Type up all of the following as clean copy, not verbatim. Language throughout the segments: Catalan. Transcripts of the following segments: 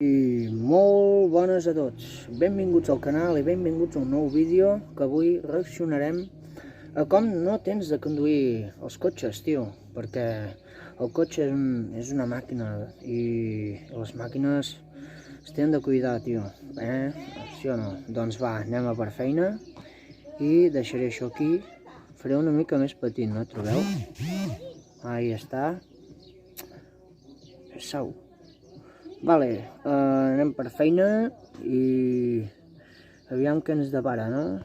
I molt bones a tots, benvinguts al canal i benvinguts a un nou vídeo que avui reaccionarem a com no tens de conduir els cotxes, tio, perquè el cotxe és una màquina i les màquines es tenen de cuidar, tio, sí o no? Doncs va, anem a per feina i deixaré això aquí, faré una mica més petit, no trobeu? Ahí està, sau. Vale, anem per feina i aviam què ens depara, no?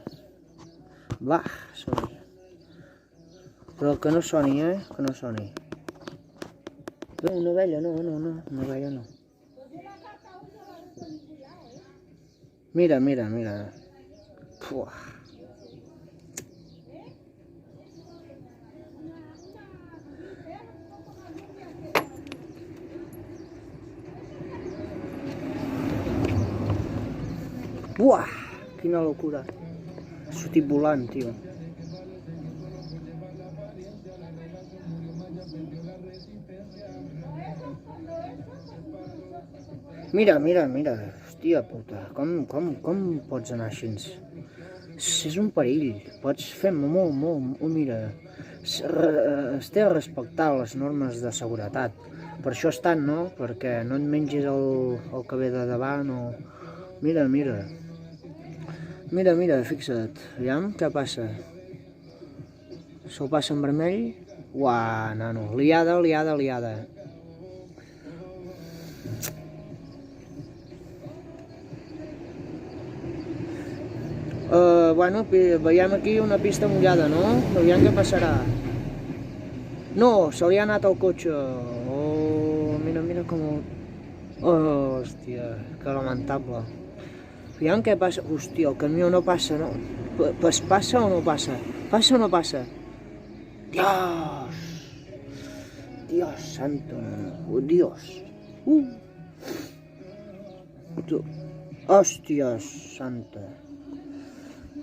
Va, soni. Però que no soni, que no soni. No, una ovella, no, una ovella no. Mira. Puah. Buah, quina locura. Ha sortit volant, tio. Mira. Hòstia puta, com pots anar així? És un perill. Pots fer molt, mira. Es té de respectar les normes de seguretat. Per això estan, no? Perquè no et mengis el que ve de davant o... Mira. Mira, fixa't. Aviam, què passa? Se'l passa en vermell? Uah, nano, liada. Bueno, veiem aquí una pista mullada, no? Aviam què passarà. No, se li ha anat el cotxe. Oh, mira com... Oh, hòstia, que lamentable. Aviam què passa. Hòstia, el camió no passa, no? Passa o no passa? Passa o no passa? Dios! Dios santo, oh, Dios! Hòsties santa!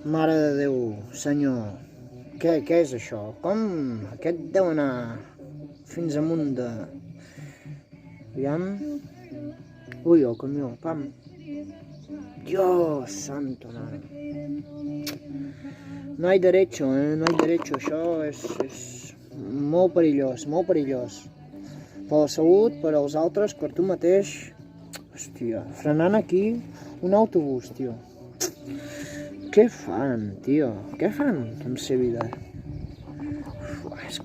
Mare de Déu, senyor! Què és això? Com? Aquest deu anar fins amunt de... Aviam... Ui, el camió, pam! Dios santo, mare. No hay derecho, això és molt perillós. Per la salut, per als altres, per tu mateix. Hòstia, frenant aquí un autobús, tio. Què fan, tio? Què fan amb la seva vida? És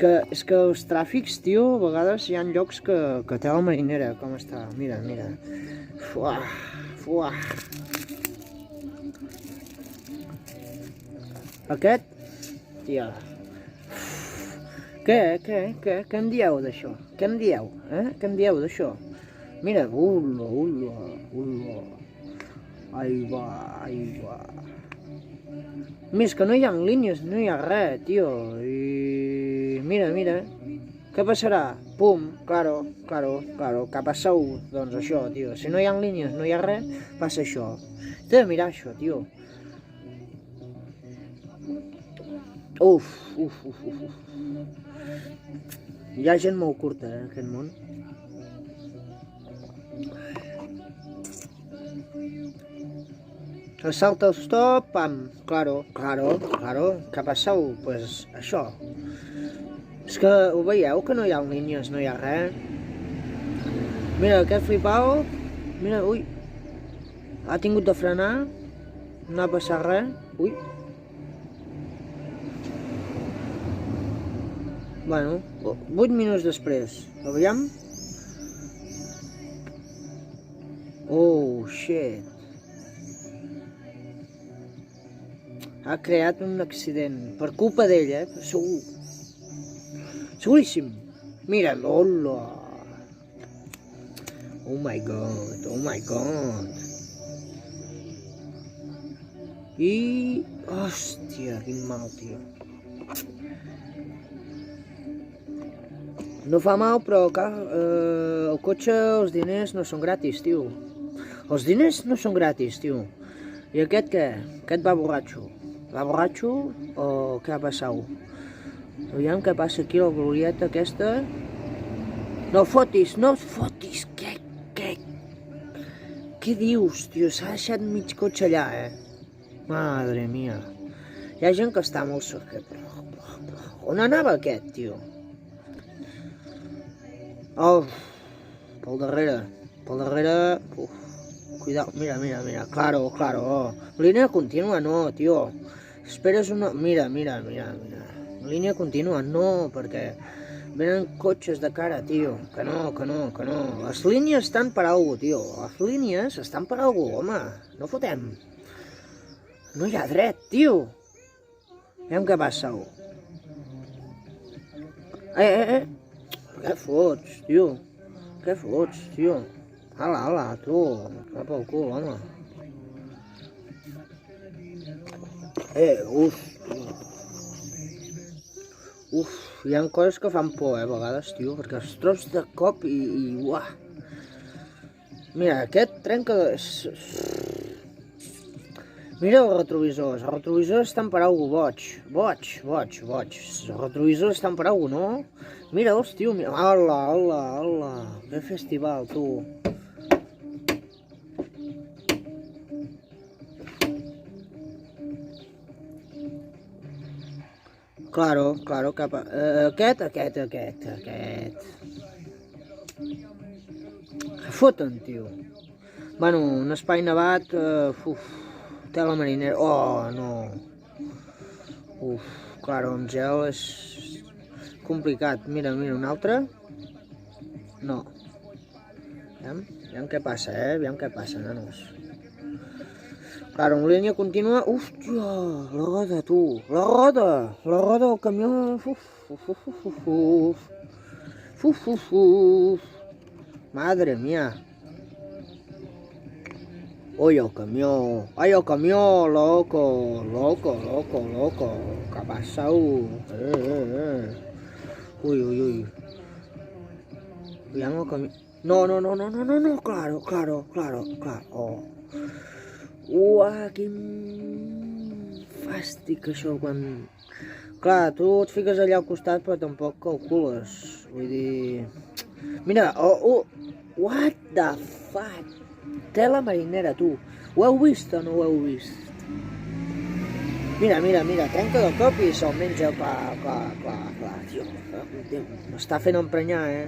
que els tràfics, tio, a vegades hi ha llocs que té la marinera, com està. Mira. Fuà. Aquest? Tia. Què en dieu d'això? Què en dieu d'això? Mira, ullo. Ai va. Més que no hi ha línies, no hi ha res, tio. I... Mira. Què passarà? Pum, claro, què ha passat? Doncs això, tio. Si no hi ha línies, no hi ha res, passa això. T'he de mirar això, tio. Uf. Hi ha gent molt curta, en aquest món. Salta el stop, pam, claro, què ha passat? Pues això. És que ho veieu que no hi ha línies, no hi ha res. Mira, aquest flipao, mira, ui, ha tingut de frenar, no ha passat res, ui. Bueno, 8 minuts després, aviam. Oh, shit. Ha creat un accident, per culpa d'ell, segur. Seguríssim. Mira, hola. Oh my god. I... Hòstia, quin mal, tio. No fa mal, però el cotxe, els diners no són gratis, tio. Els diners no són gratis, tio. I aquest què? Aquest va borratxo. Va borratxo o què ha passat? Aviam què passa aquí, la glorieta aquesta. No fotis, què? Què dius, tio? S'ha deixat mig cotxe allà, Madre mia. Hi ha gent que està molt sorda. On anava aquest, tio? Oh, pel darrere. Uf, cuidao, mira. Claro. Línia contínua, no, tio. Esperes una... Mira. Línia contínua, no, perquè venen cotxes de cara, tio. Que no. Les línies estan per algú, tio. Les línies estan per algú, home. No fotem. No hi ha dret, tio. Aviam què passa, Què fots, tio? Ala, tu. Cap al cul, home. Uf, hi ha coses que fan por, a vegades, tio, perquè els trobs de cop i uah. Mira, aquest trenca... Mira els retrovisors estan per algú boig. Els retrovisors estan per algú, no? Mira'ls, tio, Hola, que festival, tu. Claro, cap a... Aquest. Foten, tio. Bueno, un espai nevat, tela marinera, no. Claro, amb gel és complicat. Mira, un altre. No. Aviam què passa, nanos. Claro, en línia contínua, hòstia, la roda, tu, la roda del camió, madre mía. Ay, el camió, loco, ¿qué ha pasado? Uy. Veamos el camió. No, claro. Quin fàstic això quan... Clar, tu et fiques allà al costat però tampoc calcules, vull dir... Mira, what the fuck? Tela marinera, tu. Ho heu vist o no ho heu vist? Mira, trenca de cop i se'l menja, clar, tio. M'està fent emprenyar,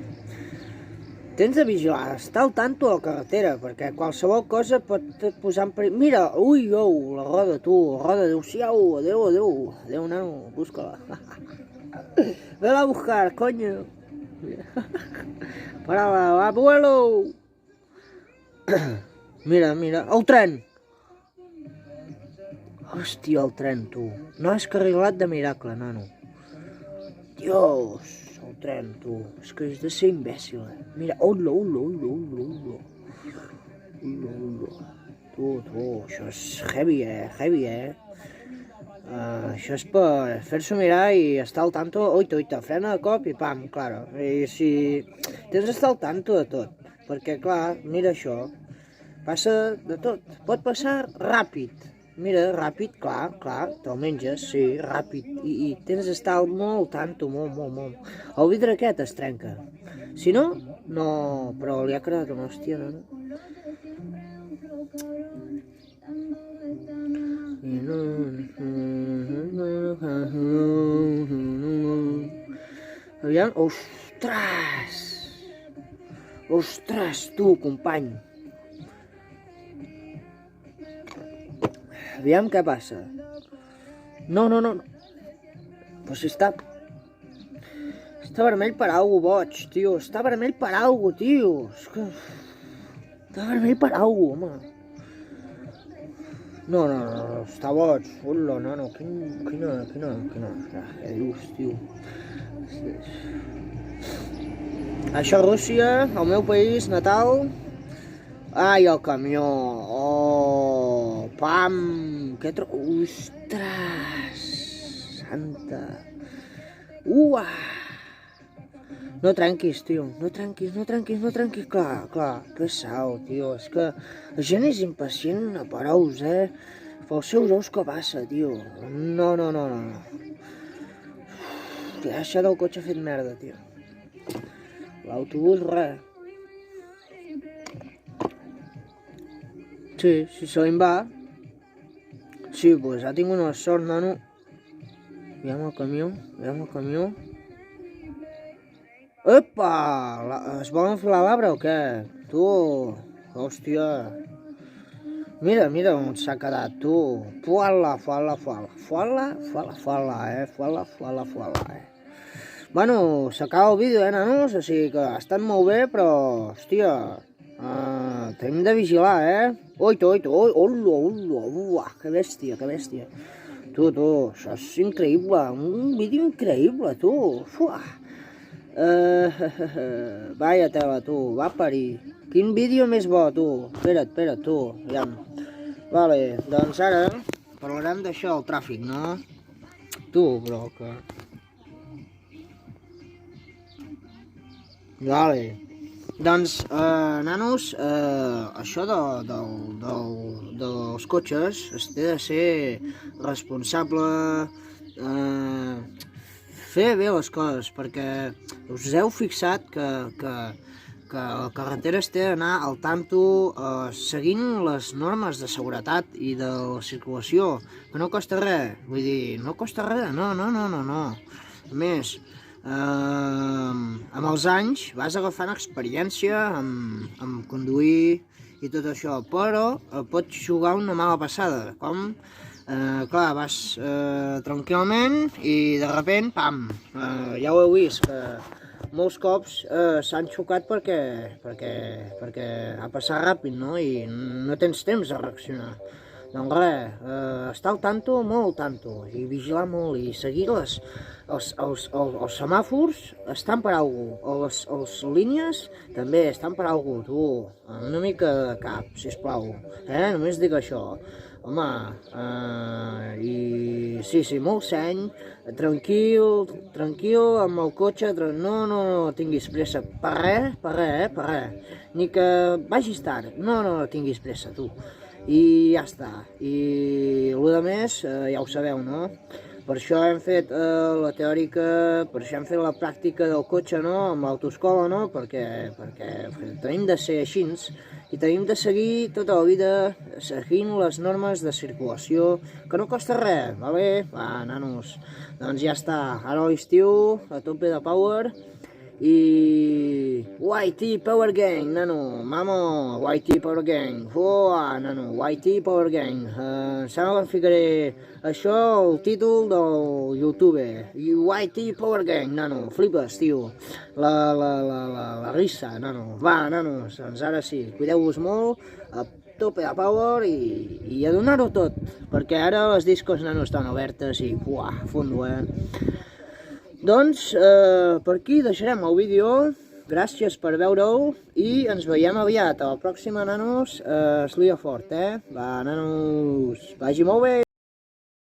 Tens de vigilar, estar al tanto a la carretera, perquè qualsevol cosa pot posar en perill. Mira, la roda, tu, adeu-siau, adeu, nano, busca-la. Ve-la a buscar, coño. Para abuelo. Mira, el tren. Hòstia, el tren, tu. No has carrilat de miracle, nano. Dios. El tren, tu. És que has de ser imbècil, Mira, hola. Tu, això és heavy, això és per fer-s'ho mirar i estar al tanto, oita, frena de cop i pam, claro. I si tens d'estar al tanto de tot, perquè, clar, mira això, passa de tot, pot passar ràpid. Mira, ràpid, clar, te'l menges, sí, ràpid, i tens d'estar molt tanto, molt. El vidre aquest es trenca. Si no, però li ha quedat una hòstia, no? Aviam, ostres, tu, company. Aviam què passa. No. Però si està vermell per algú, boig, tio. Està vermell per algú, tio. És que... Està vermell per algú, home. No, està boig. Hola, nano, quina... Què dius, tio? Això a Rússia, el meu país natal... Ai, el camió. Pam! Ostres! Santa! No trenquis, tio. No trenquis. Clar. Que sau, tio. És que la gent és impacient a parous, Pels seus ous que passa, tio. No. Li ha deixat el cotxe fet merda, tio. L'autobús, res. Sí, si se li va. Sí, pues ha tingut una sort, nano. Veiem el camió. Epa! Es vol enfilar l'arbre o què? Tu, hòstia. Mira on s'ha quedat, tu. Fuala, Bueno, s'acaba el vídeo, nanos? O sigui que ha estat molt bé, però, hòstia, tenim de vigilar, Oito, hola, que bèstia. Tu, això és increïble, un vídeo increïble, tu. Vaya tela, tu, va parir. Quin vídeo més bo, tu. Espera't, tu, aviam. Vale, doncs ara parlarem d'això, el tràfic, no? Tu, però que... Vale. Doncs, nanos, això dels cotxes es té de ser responsable, fer bé les coses, perquè us heu fixat que la carretera es té d'anar al tanto seguint les normes de seguretat i de la circulació, que no costa res, vull dir, no costa res, no. A més, amb els anys vas agafant experiència amb conduir i tot això, però pots jugar una mala passada, com, clar, vas tranquil·lament i de sobte, pam, ja ho heu vist, que molts cops s'han xocat perquè ha passat ràpid, no? I no tens temps de reaccionar. Doncs res, estar al tanto, molt al tanto, i vigilar molt, i seguir els semàfors estan per algú, les línies també estan per algú, tu, una mica de cap, sisplau, només dic això, home, i sí, molt seny, tranquil, amb el cotxe, no tinguis pressa, per res, ni que vagis tard, no tinguis pressa, tu. I ja està, i el de més ja ho sabeu, no? Per això hem fet la teòrica, per això hem fet la pràctica del cotxe, no? Amb l'autoescola, no? Perquè tenim de ser així i tenim de seguir tota la vida seguint les normes de circulació, que no costa res, vale? Va, nanos, doncs ja està, ara a l'estiu, a tope de power, i YT Power Gang, nano, mamo, YT Power Gang, nano, YT Power Gang, em sembla que em ficaré això el títol del YouTube, YT Power Gang, nano, flipes, tio, la risa, nano, va, nanos, doncs ara sí, cuideu-vos molt, a tope de power i a donar-ho tot, perquè ara les discos, nano, estan obertes i, fondo, Doncs, per aquí deixarem el vídeo, gràcies per veure-ho i ens veiem aviat. A la pròxima, nanos, es lia fort, Va, nanos, vagi molt bé!